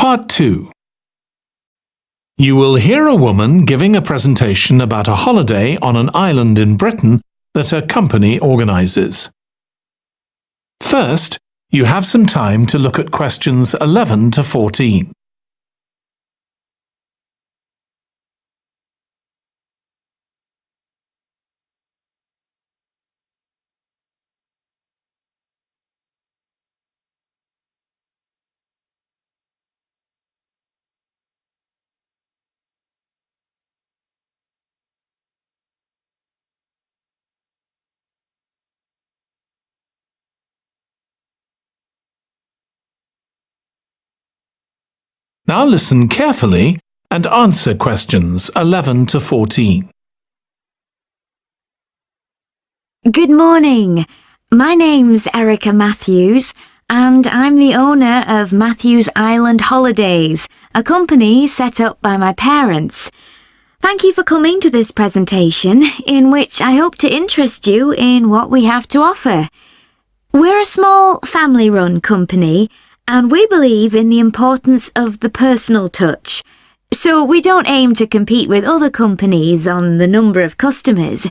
Part 2. You will hear a woman giving a presentation about a holiday on an island in Britain that her company organises. First, you have some time to look at questions 11 to 14. Now listen carefully and answer questions 11 to 14. Good morning. My name's Erica Matthews and I'm the owner of Matthews Island Holidays, a company set up by my parents. Thank you for coming to this presentation in which I hope to interest you in what we have to offer. We're a small family-run company and we believe in the importance of the personal touch. So we don't aim to compete with other companies on the number of customers.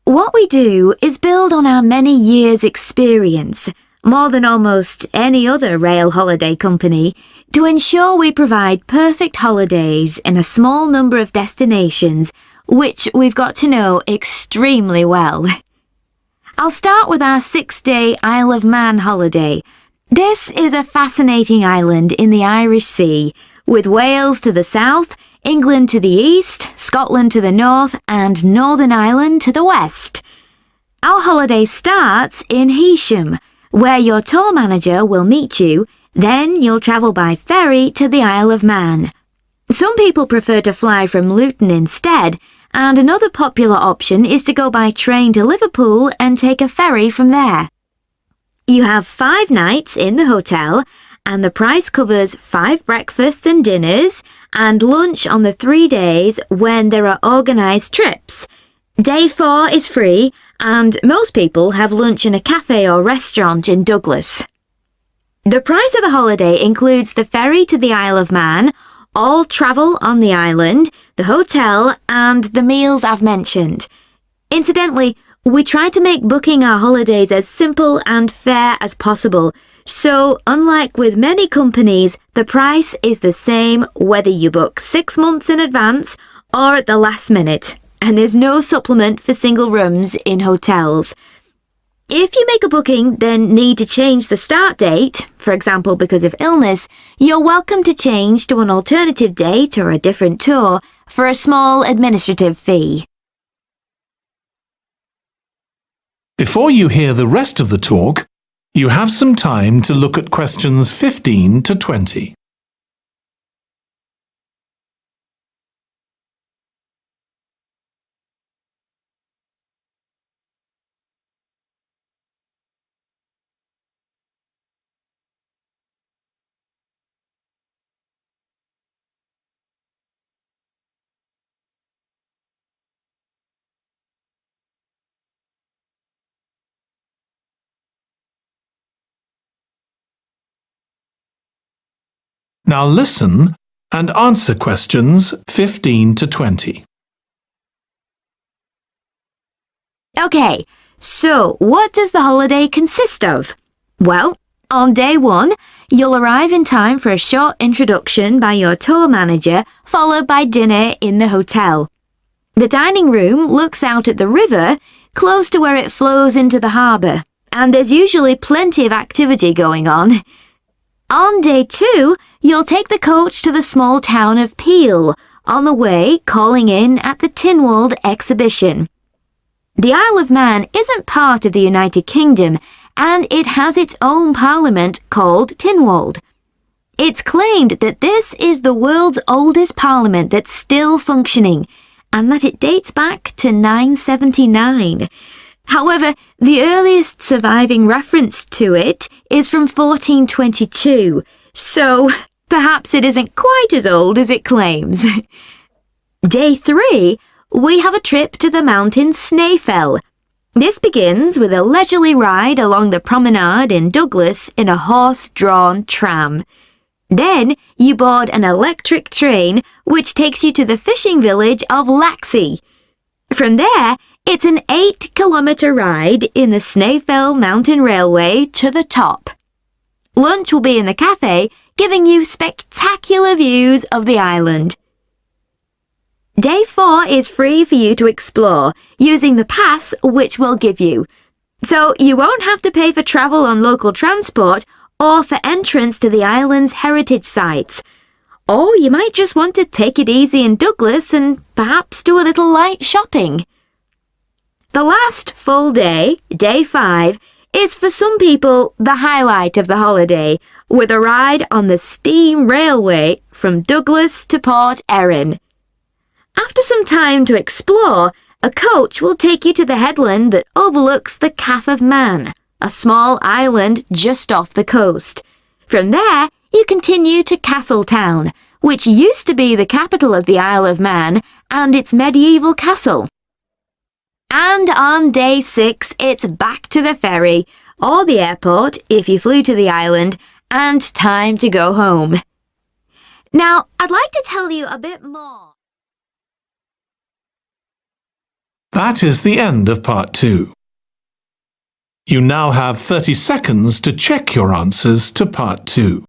What we do is build on our many years' experience, more than almost any other rail holiday company, to ensure we provide perfect holidays in a small number of destinations, which we've got to know extremely well. I'll start with our 6-day Isle of Man holiday. This is a fascinating island in the Irish Sea, with Wales to the south, England to the east, Scotland to the north, and Northern Ireland to the west. Our holiday starts in Heysham, where your tour manager will meet you, then you'll travel by ferry to the Isle of Man. Some people prefer to fly from Luton instead, and another popular option is to go by train to Liverpool and take a ferry from there. You have 5 nights in the hotel, and the price covers 5 breakfasts and dinners, and lunch on the 3 days when there are organised trips. Day 4 is free, and most people have lunch in a cafe or restaurant in Douglas. The price of the holiday includes the ferry to the Isle of Man, all travel on the island, the hotel, and the meals I've mentioned. Incidentally, we try to make booking our holidays as simple and fair as possible, so unlike with many companies, the price is the same whether you book 6 months in advance or at the last minute, and there's no supplement for single rooms in hotels. If you make a booking then need to change the start date, for example because of illness, you're welcome to change to an alternative date or a different tour for a small administrative fee. Before you hear the rest of the talk, you have some time to look at questions 15 to 20. Now listen and answer questions 15 to 20. Okay, so what does the holiday consist of? Well, on day 1, you'll arrive in time for a short introduction by your tour manager, followed by dinner in the hotel. The dining room looks out at the river, close to where it flows into the harbour, and there's usually plenty of activity going on. On day 2, you'll take the coach to the small town of Peel, on the way calling in at the Tynwald exhibition. The Isle of Man isn't part of the United Kingdom, and it has its own parliament called Tynwald. It's claimed that this is the world's oldest parliament that's still functioning, and that it dates back to 979. However, the earliest surviving reference to it is from 1422, so perhaps it isn't quite as old as it claims. Day 3, we have a trip to the mountain Snaefell. This begins with a leisurely ride along the promenade in Douglas in a horse-drawn tram. Then you board an electric train which takes you to the fishing village of Laxey. From there, it's an 8-kilometre ride in the Snaefell Mountain Railway to the top. Lunch will be in the cafe, giving you spectacular views of the island. Day 4 is free for you to explore using the pass which we'll give you. So you won't have to pay for travel on local transport or for entrance to the island's heritage sites. Or you might just want to take it easy in Douglas and perhaps do a little light shopping. The last full day, Day 5, is for some people the highlight of the holiday, with a ride on the steam railway from Douglas to Port Erin. After some time to explore, a coach will take you to the headland that overlooks the Calf of Man, a small island just off the coast. From there, you continue to Castletown, which used to be the capital of the Isle of Man and its medieval castle. And on Day 6, it's back to the ferry, or the airport if you flew to the island, and time to go home. Now, I'd like to tell you a bit more. That is the end of Part 2. You now have 30 seconds to check your answers to Part 2.